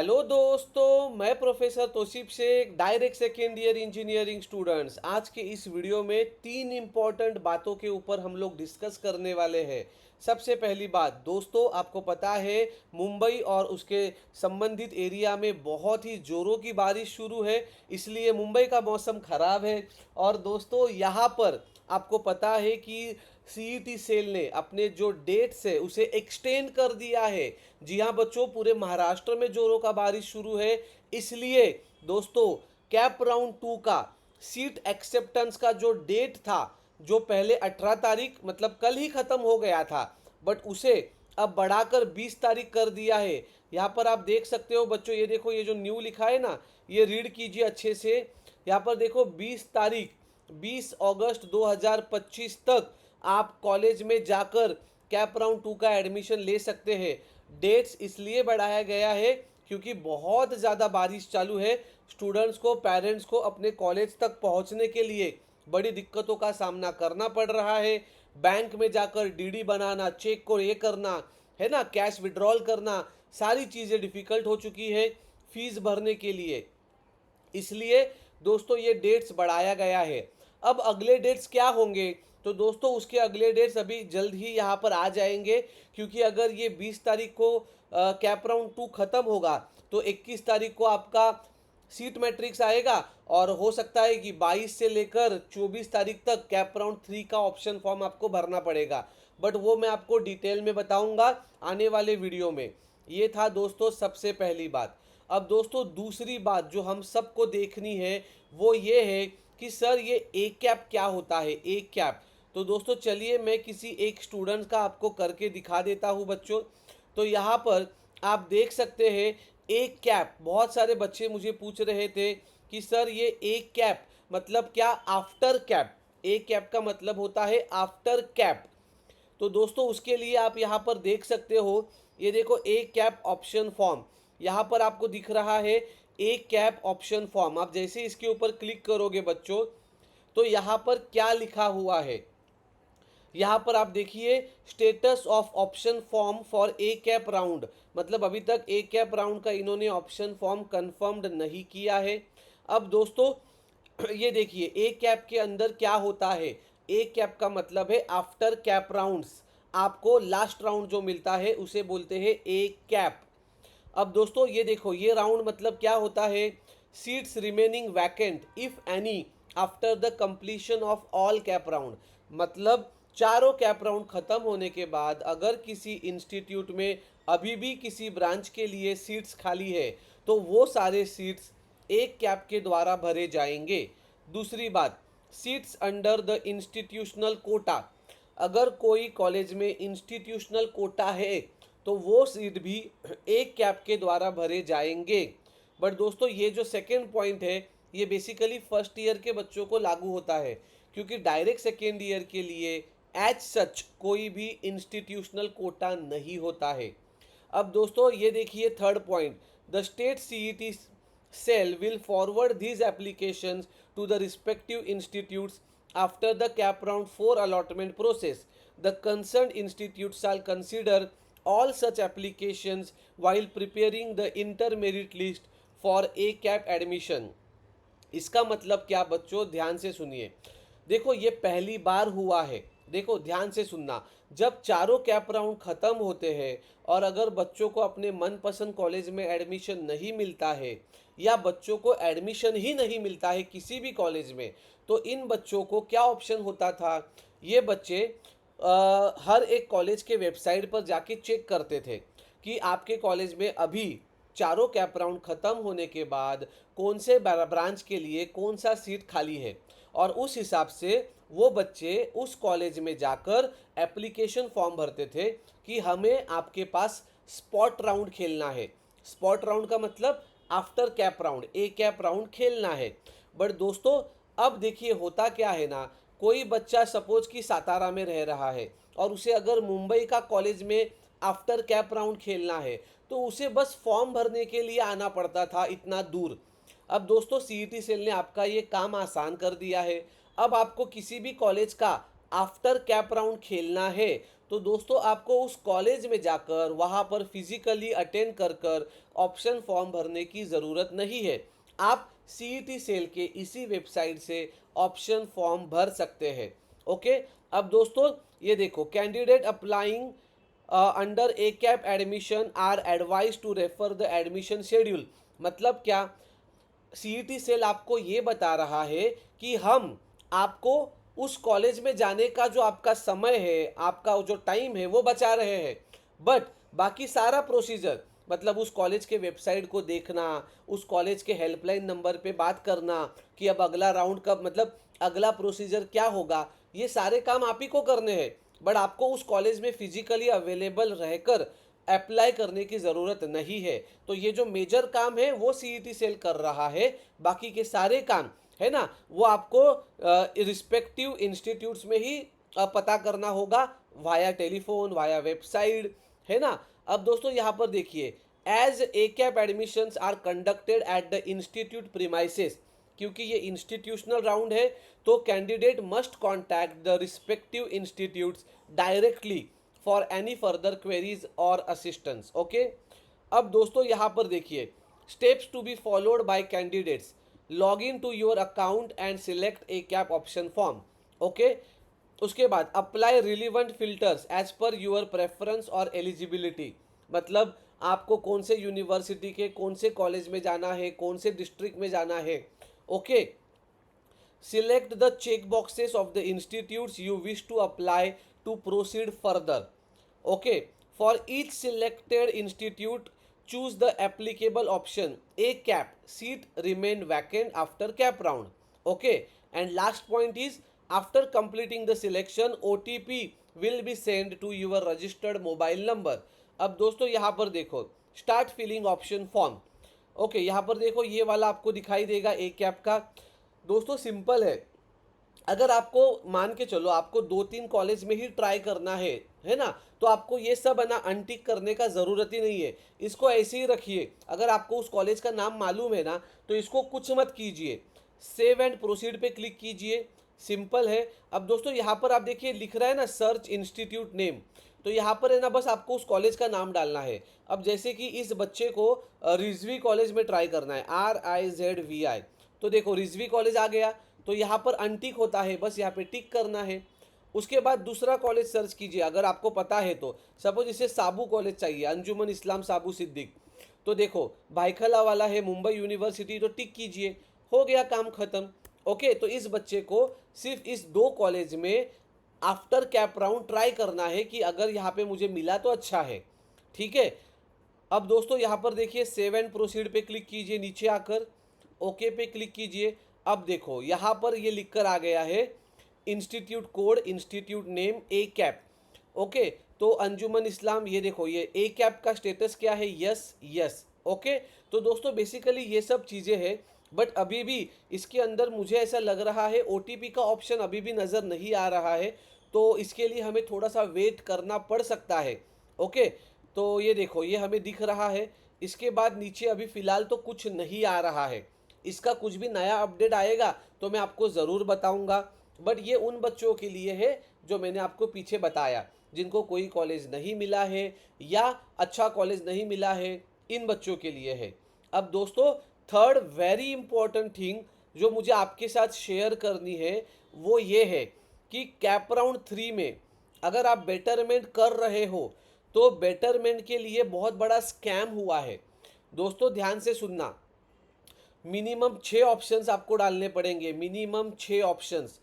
Hello दोस्तों, मैं professor Tauseef Shaikh, direct second year engineering students. आज के इस वीडियो में तीन इम्पॉर्टेंट बातों के ऊपर हम लोग डिस्कस करने वाले हैं। सबसे पहली बात दोस्तों, आपको पता है मुंबई और उसके संबंधित एरिया में बहुत ही ज़ोरों की बारिश शुरू है, इसलिए मुंबई का मौसम ख़राब है। और दोस्तों यहाँ पर आपको पता है कि सीईटी सेल ने अपने जो डेट्स है उसे एक्सटेंड कर दिया है। जी हाँ बच्चों, पूरे महाराष्ट्र में जोरों का बारिश शुरू है, इसलिए दोस्तों कैप राउंड 2 का सीट एक्सेप्टेंस का जो डेट था, जो पहले 18 तारीख मतलब कल ही खत्म हो गया था, बट उसे अब बढ़ाकर 20 तारीख कर दिया है। यहाँ पर आप देख सकते हो बच्चों, ये देखो, ये जो न्यू लिखा है ना, ये रीड कीजिए अच्छे से। यहाँ पर देखो 20 तारीख 20 अगस्त 2025 तक आप कॉलेज में जाकर कैप राउंड 2 का एडमिशन ले सकते हैं। डेट्स इसलिए बढ़ाया गया है क्योंकि बहुत ज़्यादा बारिश चालू है। स्टूडेंट्स को, पेरेंट्स को अपने कॉलेज तक पहुंचने के लिए बड़ी दिक्कतों का सामना करना पड़ रहा है। बैंक में जाकर डीडी बनाना, चेक को ये करना है ना, कैश विड्रॉल करना, सारी चीज़ें डिफ़िकल्ट हो चुकी है फीस भरने के लिए। इसलिए दोस्तों ये डेट्स बढ़ाया गया है। अब अगले डेट्स क्या होंगे, तो दोस्तों उसके अगले डेट्स अभी जल्द ही यहाँ पर आ जाएंगे, क्योंकि अगर ये 20 तारीख को कैप राउंड 2 ख़त्म होगा तो 21 तारीख को आपका सीट मैट्रिक्स आएगा, और हो सकता है कि 22 से लेकर 24 तारीख तक कैप राउंड 3 का ऑप्शन फॉर्म आपको भरना पड़ेगा। बट वो मैं आपको डिटेल में बताऊंगा आने वाले वीडियो में। ये था दोस्तों सबसे पहली बात। अब दोस्तों दूसरी बात जो हम सबको देखनी है वो ये है कि सर ये ए कैप क्या होता है, ए कैप। तो दोस्तों चलिए मैं किसी एक स्टूडेंट का आपको करके दिखा देता हूँ बच्चों। तो यहाँ पर आप देख सकते हैं ए कैप। बहुत सारे बच्चे मुझे पूछ रहे थे कि सर ये ए कैप मतलब क्या, आफ्टर कैप। ए कैप का मतलब होता है आफ्टर कैप। तो दोस्तों उसके लिए आप यहाँ पर देख सकते हो, ये देखो ए कैप ऑप्शन फॉर्म यहाँ पर आपको दिख रहा है। ए कैप ऑप्शन फॉर्म, आप जैसे इसके ऊपर क्लिक करोगे बच्चों तो यहाँ पर क्या लिखा हुआ है, यहाँ पर आप देखिए status of option form for A cap round, मतलब अभी तक ए कैप राउंड का इन्होंने ऑप्शन फॉर्म कंफर्म्ड नहीं किया है। अब दोस्तों ये देखिए ए कैप के अंदर क्या होता है। ए कैप का मतलब है आफ्टर कैप राउंड्स, आपको लास्ट राउंड जो मिलता है उसे बोलते हैं ए कैप। अब दोस्तों ये देखो, ये राउंड मतलब क्या होता है, seats remaining vacant if any after the completion of all cap round, मतलब चारों कैप राउंड खत्म होने के बाद अगर किसी इंस्टीट्यूट में अभी भी किसी ब्रांच के लिए सीट्स खाली है तो वो सारे सीट्स एक कैप के द्वारा भरे जाएंगे। दूसरी बात, seats under the institutional quota, अगर कोई कॉलेज में इंस्टीट्यूशनल कोटा है तो वो सीट भी एक कैप के द्वारा भरे जाएंगे। बट दोस्तों ये जो सेकेंड पॉइंट है ये बेसिकली फर्स्ट ईयर के बच्चों को लागू होता है, क्योंकि डायरेक्ट सेकेंड ईयर के लिए एज सच कोई भी इंस्टीट्यूशनल कोटा नहीं होता है। अब दोस्तों ये देखिए third point, the state CET cell will forward these applications to the respective institutes after the cap round 4 allotment process. The concerned institute shall consider all such applications while preparing the intermerit list for a cap admission. इसका मतलब क्या बच्चों, ध्यान से सुनिए। देखो ये पहली बार हुआ है, देखो ध्यान से सुनना, जब चारों कैप राउंड खत्म होते हैं और अगर बच्चों को अपने मनपसंद कॉलेज में एडमिशन नहीं मिलता है या बच्चों को एडमिशन ही नहीं मिलता है किसी भी कॉलेज में, तो इन बच्चों को क्या ऑप्शन होता था, ये बच्चे हर एक कॉलेज के वेबसाइट पर जाके चेक करते थे कि आपके कॉलेज में अभी चारों कैप राउंड खत्म होने के बाद कौन से ब्रांच के लिए कौन सा सीट खाली है, और उस हिसाब से वो बच्चे उस कॉलेज में जाकर एप्लीकेशन फॉर्म भरते थे कि हमें आपके पास स्पॉट राउंड खेलना है। स्पॉट राउंड का मतलब after cap round, A cap round खेलना है। बट दोस्तों अब देखिए होता क्या है ना, कोई बच्चा सपोज कि सातारा में रह रहा है और उसे अगर मुंबई का कॉलेज में आफ्टर कैप राउंड खेलना है तो उसे बस फॉर्म भरने के लिए आना पड़ता था इतना दूर। अब दोस्तों सीईटी सेल ने आपका ये काम आसान कर दिया है। अब आपको किसी भी कॉलेज का आफ्टर कैप राउंड खेलना है तो दोस्तों आपको उस कॉलेज में जाकर वहाँ पर फिजिकली अटेंड कर कर ऑप्शन फॉर्म भरने की ज़रूरत नहीं है। आप सीईटी सेल के इसी वेबसाइट से ऑप्शन फॉर्म भर सकते हैं। ओके, अब दोस्तों ये देखो, candidate applying under a CAP admission are advise to refer the admission schedule. मतलब क्या, सीईटी सेल आपको ये बता रहा है कि हम आपको उस कॉलेज में जाने का जो आपका समय है, आपका जो टाइम है, वो बचा रहे हैं। बट बाकी सारा प्रोसीजर, मतलब उस कॉलेज के वेबसाइट को देखना, उस कॉलेज के हेल्पलाइन नंबर पे बात करना कि अब अगला राउंड कब, मतलब अगला प्रोसीजर क्या होगा, ये सारे काम आप ही को करने हैं। बट आपको उस कॉलेज में फिजिकली अवेलेबल रहकर अप्लाई करने की ज़रूरत नहीं है। तो ये जो मेजर काम है वो सीईटी सेल कर रहा है, बाकी के सारे काम है ना वो आपको रिस्पेक्टिव इंस्टीट्यूट्स में ही पता करना होगा, वाया टेलीफोन, वाया वेबसाइट, है ना। अब दोस्तों यहाँ पर देखिए, as a CAP admissions are conducted at the institute premises, क्योंकि ये इंस्टीट्यूशनल राउंड है तो candidate must contact the respective institutes directly for any further queries और असिस्टेंस। ओके, अब दोस्तों यहाँ पर देखिए, steps to be followed by candidates, log in to your account and select a CAP option form. Okay, उसके बाद apply relevant filters as per your preference और eligibility, मतलब आपको कौन से यूनिवर्सिटी के कौन से कॉलेज में जाना है, कौन से डिस्ट्रिक्ट में जाना है। Okay, select the check boxes of the institutes you wish to apply to proceed further. Okay, for each selected institute choose the applicable option. A cap seat remain vacant after cap round. Okay, and last point is, after completing the selection OTP will be sent to your registered mobile number. अब दोस्तों यहाँ पर देखो, start filling option form. Okay, यहाँ पर देखो ये वाला आपको दिखाई देगा ए कैप का। दोस्तों सिंपल है, अगर आपको मान के चलो आपको 2-3 कॉलेज में ही ट्राई करना है ना, तो आपको ये सब है ना अनटिक करने का ज़रूरत ही नहीं है, इसको ऐसे ही रखिए। अगर आपको उस कॉलेज का नाम मालूम है ना तो इसको कुछ मत कीजिए, सेव एंड प्रोसीड पे क्लिक कीजिए, सिंपल है। अब दोस्तों यहाँ पर आप देखिए लिख रहा है ना सर्च इंस्टीट्यूट नेम, तो यहाँ पर है ना बस आपको उस कॉलेज का नाम डालना है। अब जैसे कि इस बच्चे को रिजवी कॉलेज में ट्राई करना है, RIZVI, तो देखो रिजवी कॉलेज आ गया, तो यहाँ पर अनटिक होता है, बस यहाँ पे टिक करना है। उसके बाद दूसरा कॉलेज सर्च कीजिए अगर आपको पता है तो, सपोज इसे साबू कॉलेज चाहिए, अंजुमन इस्लाम साबू सिद्दीक, तो देखो भाईखला वाला है मुंबई यूनिवर्सिटी, तो टिक कीजिए, हो गया काम खत्म। ओके, तो इस बच्चे को सिर्फ इस 2 कॉलेज में आफ्टर कैप राउंड ट्राई करना है कि अगर यहाँ पे मुझे मिला तो अच्छा है, ठीक है। अब दोस्तों यहाँ पर देखिए सेव एंड प्रोसीड पे क्लिक कीजिए, नीचे आकर ओके पे क्लिक कीजिए। अब देखो यहाँ पर ये लिखकर आ गया है institute code, institute name A cap. Okay, तो अंजुमन इस्लाम, ये देखो ये ए कैप का स्टेटस क्या है, यस यस। ओके, तो दोस्तों बेसिकली ये सब चीज़ें हैं, बट अभी भी इसके अंदर मुझे ऐसा लग रहा है ओटीपी का ऑप्शन अभी भी नज़र नहीं आ रहा है, तो इसके लिए हमें थोड़ा सा वेट करना पड़ सकता है। ओके, तो ये देखो ये हमें दिख रहा है, इसके बाद नीचे अभी फ़िलहाल तो कुछ नहीं आ रहा है, इसका कुछ भी नया अपडेट आएगा तो मैं आपको ज़रूर बताऊंगा। बट ये उन बच्चों के लिए है जो मैंने आपको पीछे बताया, जिनको कोई कॉलेज नहीं मिला है या अच्छा कॉलेज नहीं मिला है, इन बच्चों के लिए है। अब दोस्तों थर्ड वेरी इंपॉर्टेंट थिंग जो मुझे आपके साथ शेयर करनी है वो ये है कि कैप राउंड 3 में अगर आप बेटरमेंट कर रहे हो तो बेटरमेंट के लिए बहुत बड़ा स्कैम हुआ है। दोस्तों ध्यान से सुनना, मिनिमम 6 ऑप्शंस आपको डालने पड़ेंगे, मिनिमम 6 ऑप्शंस।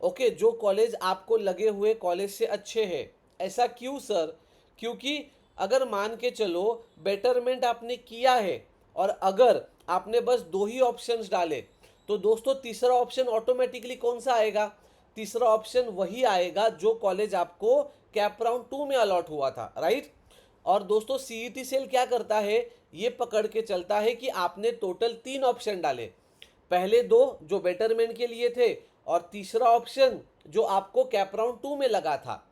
ओके, जो कॉलेज आपको लगे हुए कॉलेज से अच्छे हैं। ऐसा क्यों सर? क्योंकि अगर मान के चलो बेटरमेंट आपने किया है और अगर आपने बस 2 ही ऑप्शंस डाले, तो दोस्तों तीसरा ऑप्शन ऑटोमेटिकली कौन सा आएगा? तीसरा ऑप्शन वही आएगा जो कॉलेज आपको कैप राउंड 2 में अलॉट हुआ था, राइट। और दोस्तों सीईटी सेल क्या करता है, ये पकड़ के चलता है कि आपने टोटल 3 ऑप्शन डाले, पहले 2 जो बेटरमेंट के लिए थे और तीसरा ऑप्शन जो आपको कैप राउंड 2 में लगा था।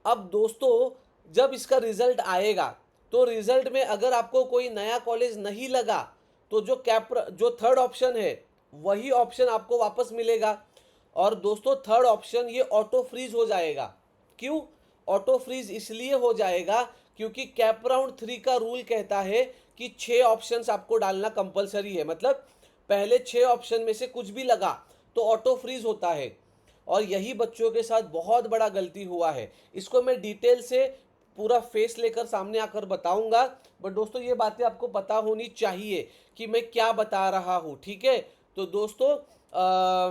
अब दोस्तों जब इसका रिजल्ट आएगा तो रिजल्ट में अगर आपको कोई नया कॉलेज नहीं लगा तो जो थर्ड ऑप्शन है वही ऑप्शन आपको वापस मिलेगा। और दोस्तों थर्ड ऑप्शन ये ऑटो फ्रीज हो जाएगा। क्यों? ऑटो फ्रीज इसलिए हो जाएगा क्योंकि कैप राउंड 3 का रूल कहता है कि 6 ऑप्शंस आपको डालना कंपलसरी है, मतलब पहले 6 ऑप्शन में से कुछ भी लगा तो ऑटो फ्रीज होता है। और यही बच्चों के साथ बहुत बड़ा गलती हुआ है। इसको मैं डिटेल से पूरा फेस लेकर सामने आकर बताऊंगा, बट दोस्तों ये बातें आपको पता होनी चाहिए कि मैं क्या बता रहा हूँ, ठीक है। तो दोस्तों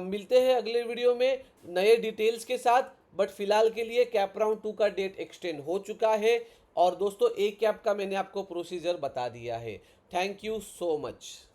मिलते हैं अगले वीडियो में नए डिटेल्स के साथ, बट फिलहाल के लिए कैप राउंड 2 का डेट एक्सटेंड हो चुका है। और दोस्तों एक कैप का मैंने आपको प्रोसीजर बता दिया है। Thank you so much.